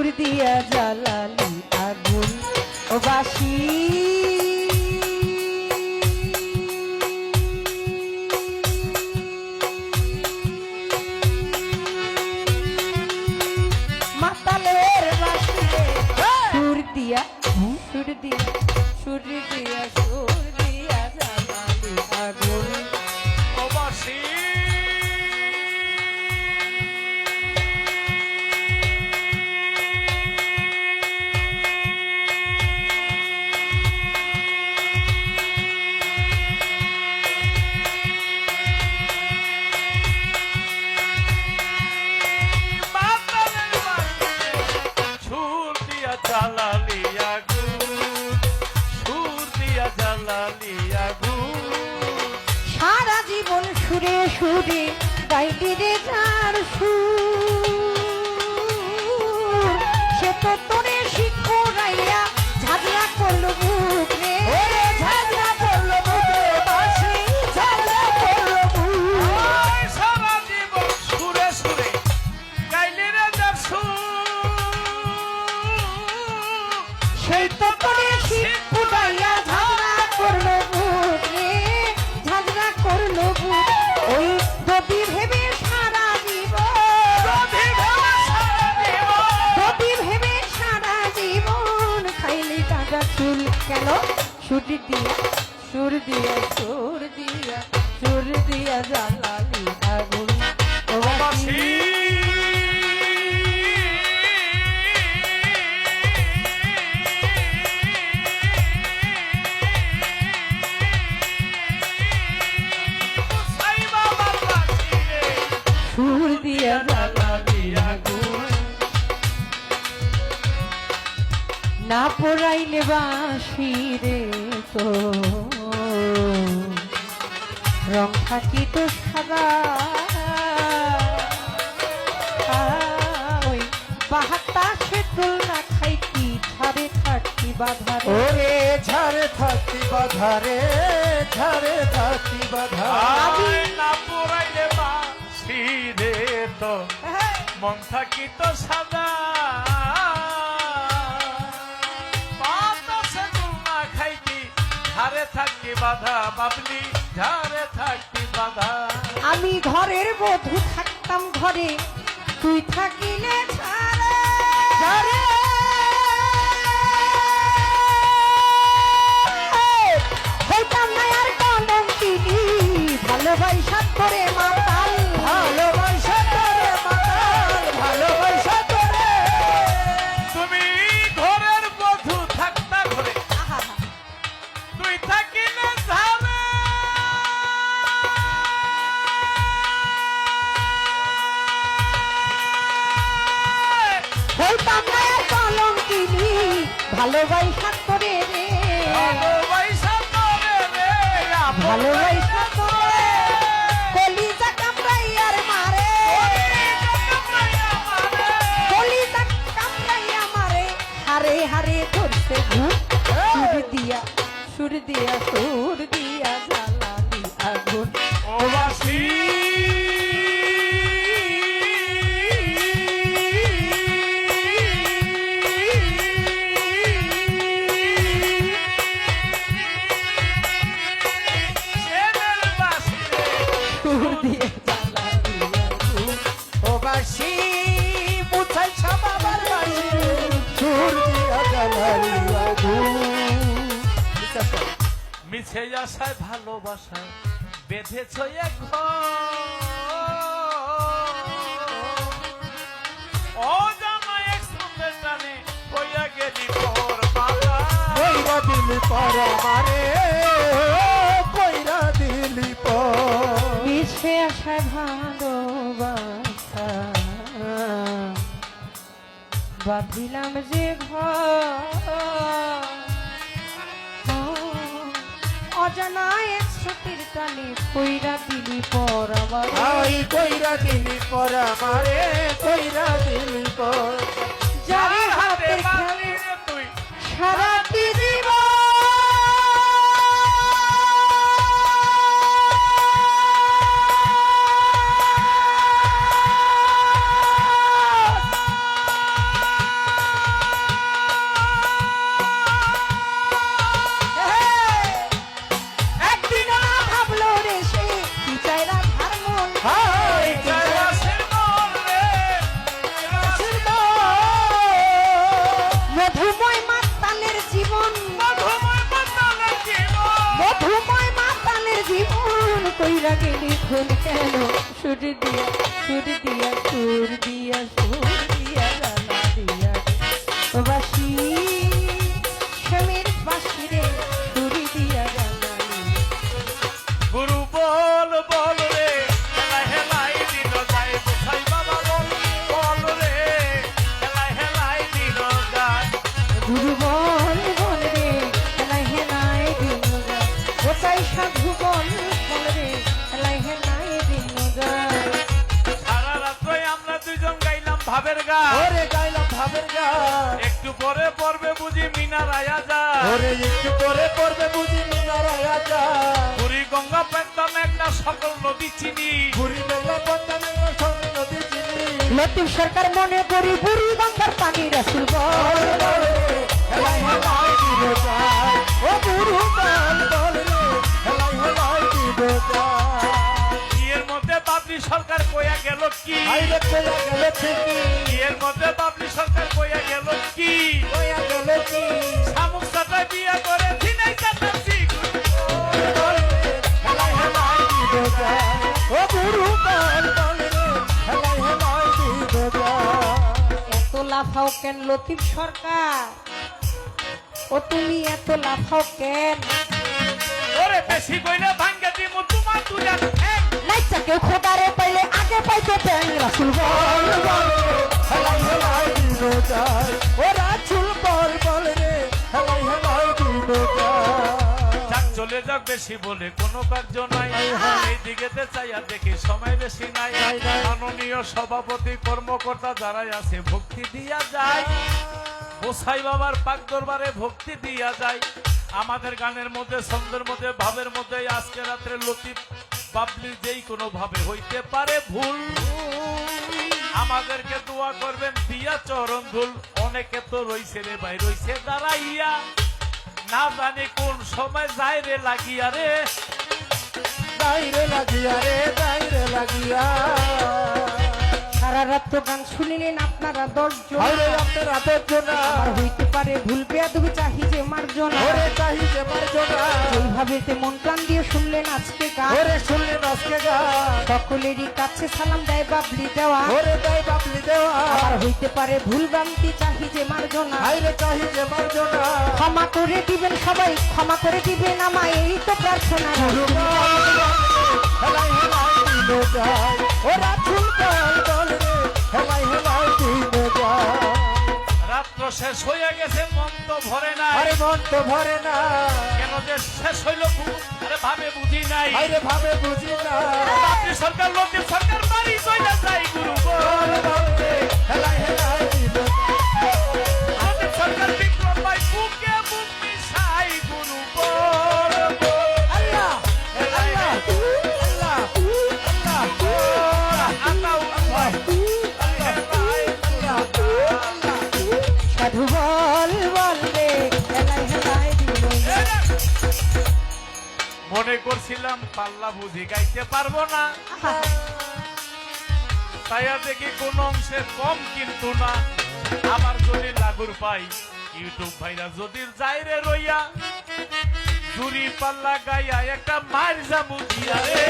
সুর দিয়া জ্বালালি আগুন ও বাসি মাতালের বাসি সুর দিয়া সুর দিয়া সুর দিয়া সুর দিয়া জ্বালালি আগুন ও বাসি জ্বালালি আগুন সুর দিয়া জ্বালালি আগুন সারা জীবন সুরে সুরে গাইলি রে যার সুর সে তো তোরে শিখুরাইয়া ঝাগড়া করলো বুক রে ঝাগড়া করলো বুক রে বাসি ঝাগড়া করলো বুক সারা জীবন সুরে সুরে গাইলি রে যার সুর সেই তো তোরে শিখুরাইয়া ঝাগড়া করলো বুক রে ঝাগড়া করলো বুক ওই যদি ভেবে সারা জীবন যদি ভেবে সারা জীবন খাইলি টাকা চুল কেন সুর দিয়া সুর দিয়া সুর দিয়া সুর দিয়া জ্বালালি আগুন ও বাসি সুর দিয়া জ্বালালি আগুন না পোড়াইলে বাসি রে তো রং থাকি তো সাদা ওই বাহাত্তাশে তুল না খাইতি ঝাড়ে থাকি বাধা ওরে ঝাড়ে থাকি বাধা রে ঝাড়ে থাকি বাধা না পুরাইলে বাসি রে তো মন থাকি তো সাদা বাতাসে দুলনা খাইতি ঝাড়ে থাকি বাধা বাবলি ঝাড়ে থাকি বাধা আমি ঘরের বধূ থাকতাম ঘরে তুই থাকিলে ছাড়ে ছাড়ে হইতাম না আর কলম কিনি ভালোবাসা করে মাতাল ভালোবাসা করে মাতাল ভালোবাসা করে তুমি ঘরের বধূ থাকতা ঘরে তুই থাকি না ঝাড়ে হইতাম না আর কলম কিনি ভালোবাসা করে রে ভালোবাসা করে রে ভালোবাসা করে কলিজা কামড়াইয়ার মারে কলিজা কামড়াইয়া মারে হারে হারে ধরছে ভূত সুর দিয়া সুর দিয়া জ্বালালি আগুন ও বাসি সুর দিয়া জ্বালালি আগুন ও বাসি মুছাই বাবার বাসি সুর দিয়া জ্বালালি আগুন মিছে আশায় ভালোবাসায় বেঁধেছ এক ও জানা এক সুন্দর টানে কইয়া গেলি তোর বাবা কইরা দিলি পর আমারে কইরা দিলি পর মিশে আসা ভালোবাসা বাঁধিলাম যে ঘর অজানা এক সতীর টানে কইরা দিলি পর আমার আই কইরা দিলি পর আমারে কইরা দিলি পর যারে হাতে হাতের বাঁধলি খেলা রে তুই সারাটি জীবন কইরা গেলি খুন কেন সুর দিয়া সুর দিয়া সুর দিয়া সুর দিয়া জানা দিয়া রে বাসি স্বামীর বাসি রে সুর দিয়া জানা রে গুরু বল বল রে হেলাই হেলাই দিল যায় গোসাই বাবা বল বল রে হেলাই হেলাই দিল যায় গুরু বল বল রে হেলাই হেলাই দিন যায় গোসাই সাধু বল বল রে হেলাই হেলাই দিন যায় সারা রাত্রে আমরা দুইজন গাইলাম ভাবের গান ওরে গাইলাম ভাবের গান একটু পরে পড়বে বুঝি মিনার আয়া যা ওরে একটু পরে পড়বে বুঝি নারায়া যা পুরী গঙ্গা পেতাম একটা সকল নদী চিনি পুরি মেলা পদ্মা সঙ্গে নদী চিনি লতিফ সরকার মনে করি বুড়ি গঙ্গার পানি রাসুল বল হেলাই হেলাই দিব যায় ও গুরু বল বল রে হেলাই হেলাই দিব যায় এর মধ্যে বাবলি সরকার কইয়া গেল কি আইরে কইয়া গেল ঠিকই এর মধ্যে বাবলি সরকার কইয়া গেল কি কইয়া গেল কি শামুক সাথে বিয়ে করে দিনাই কাটাচ্ছি বল রে হেলাই হেলাই দিব যায় ও গুরু বল বল রে হেলাই হেলাই দিব যায় এত লাফাও কেন লতিফ সরকার ও তুমি এত লাফাও কেন ওরে বেশি কইলে ভাঙ্গে দিমু তোমার দুইটা ঠ্যাং নাইচা কেউ খোদারে পাইলে আগে পাইতে ব্যাং রাসুল বল বল হেলাই হেলাই দিব যায় ও রাসূল বল বল রে হেলাই হেলাই দিব যায় যাক চলে যাক বেশি বলে কোনো কার্য নাই এই দিকেতে চাইয়া দেখি সময় বেশি নাই নাই, নাই। মাননীয় সভাপতি কর্মকর্তা যারাই আছে ভক্তি দিয়া যায় গোসাই বাবার পাক দরবারে ভক্তি দিয়া যায় আমাদের গানের মধ্যে ছন্দের মধ্যে ভাবের মধ্যে আজকে রাত্রে লতিফ বাবলি যেই কোনো ভাবে হইতে পারে ভুল আমাদেরকে দোয়া করবেন দিয়া চরণ ধুল অনেকে তো রইছে রে ভাই রইছে দাঁড়াইয়া না জানি কোন সময় যায় রে লাগিয়া রে দাইরে লাগিয়া রে দাইরে লাগিয়া সারা রাত তো গান শুনিলেন আপনারা 10 জন আরে আপনার রাতের জন্য আর হইতে পারে ভুল বেয়াদবি চাহি যে মার্জনা ওরে চাহি যে মার্জনা যেইভাবে মন প্রাণ দিয়ে শুনলেন আজকে গান ওরে শুনলেন আজকে গান সকলেরই কাছে সালাম দেয় বাবলি দেওয়া ওরে তাই বাপলি দেওয়া আর হইতে পারে ভুল ভ্রান্তি চাহি যে মার্জনা আইরে চাহি যে মার্জনা ক্ষমা করে দিবেন সবাই ক্ষমা করে দিবেন আমায় এই তো প্রার্থনা হেলাই হেলাই দিব যায় ও রাসূল বল বল রে হেলাই হেলাই দিব যায় রাত্র শেষ হয়ে গেছে মন তো ভরে নাই আরে মন তো ভরে না কেন যে শেষ হইল আরে ভাবে বুঝি নাই আইরে ভাবে বুঝি না আপনি সরকার লতিফ সরকার বাড়ি চলে যাই গুরু বল বল রে হেলাই হেলাই দিব লতিফ সরকার বিক্রম ভাই বুকে বুক মিশাই গুরু বল আল্লাহ আল্লাহ আল্লাহ আল্লাহ সাধু বল বল রে হেলাই হেলাই দিল মনে করছিলাম পাল্লা বুঝি গাইতে পারবো না তাই আর দেখি কোন অংশে কম কিন্তু না আমার যদি লাগুর পাই ইউটিউব ভাইরা যদি যাইরে রইয়া চুরি পাল্লা গাইয়া একটা মার যাবো দিয়া রে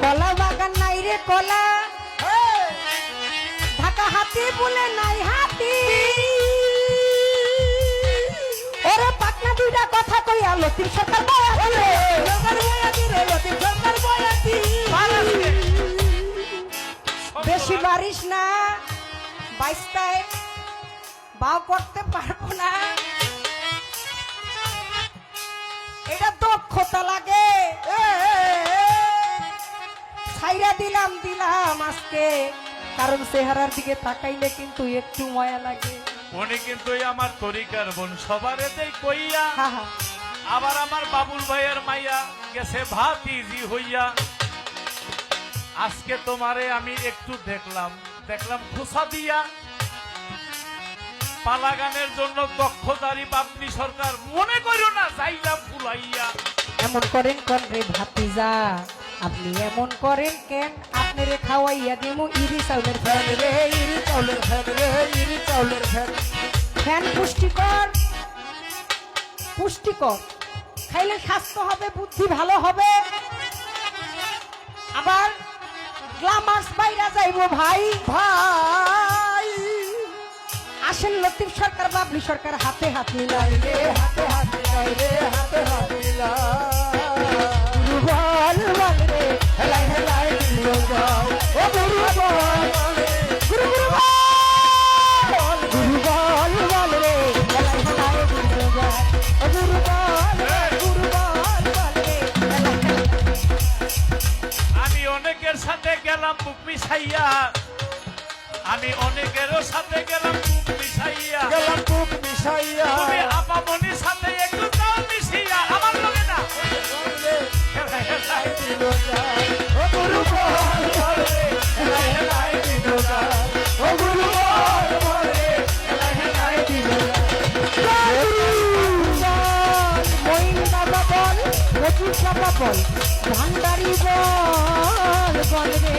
কলা বাগান নাই রে কলা ঢাকা হাতি বলে নাই হাতি ওরে পাকনা দুইটা কথা কইয়া লতিফ সরকার বয়াতি রে লতিফ সরকার বয়াতি বেশি বারিশ না 22টায় বাও করতে পারবো না এটা দক্ষতা লাগে ছাইরা দিলাম আজকে কারণ চেহারার দিকে তাকাইলে কিন্তু একটু মায়া লাগে উনি কিন্তু আমার তরিকার বোন সবারে দেই কইয়া হা হা আবার আমার বাবুল ভাইয়ের মাইয়া গেছে ভাতিজি হইয়া আজকে তোমারে আমি একটু দেখলাম খুসা দিয়া পালা গানের জন্য দক্ষতারি বাপনি সরকার মনে করো না চাইলাম ফুলাইয়া এমন করেন কোন রে ভাতিজা আপনি এমন করেন কেন আপনারে খাওয়াইয়া দিমু ইরি চাউলের ফ্যান রে ইরি চাউলের ফ্যান রে ইরি চাউলের ফ্যান ফ্যান পুষ্টিকর পুষ্টিকর খাইলে স্বাস্থ্য হবে, বুদ্ধি ভালো হবে, আবার গ্লামার্স বাইরা যাইবো ভাই। ভাই আসেন লতিফ সরকার, বাবলি সরকার হাতে হাত মিলাই রে হাতে হাত মিলাই রে হাতে হাত মিলাই গুরু বল বল রে হেলাই হেলাই দিল যাও ও গুরু বল বল রে গুরু গুরু বল। গুরু বল বল রে হেলাই হেলাই দিল যাও ও গুরু বল গুরু বল বল রে হেলাই হেলাই। আমি অনেকের সাথে গেলাম বুক মিশাইয়া, আমি অনেকেরও সাথে গেলাম বুক মিশাইয়া, গেলাম বুক মিশাইয়া তুমি আপামনির সাথে একটু তাও মিশিয়া আমার লগে না হেলাই হেলাই দিল যাও ও গুরু বল বল রে হেলাই হেলাই দিল যাও ও গুরু বল বল রে হেলাই হেলাই দিল যাও মইন বাবা বল, মজুর বাবা বল, ভান্ডারি বল বল রে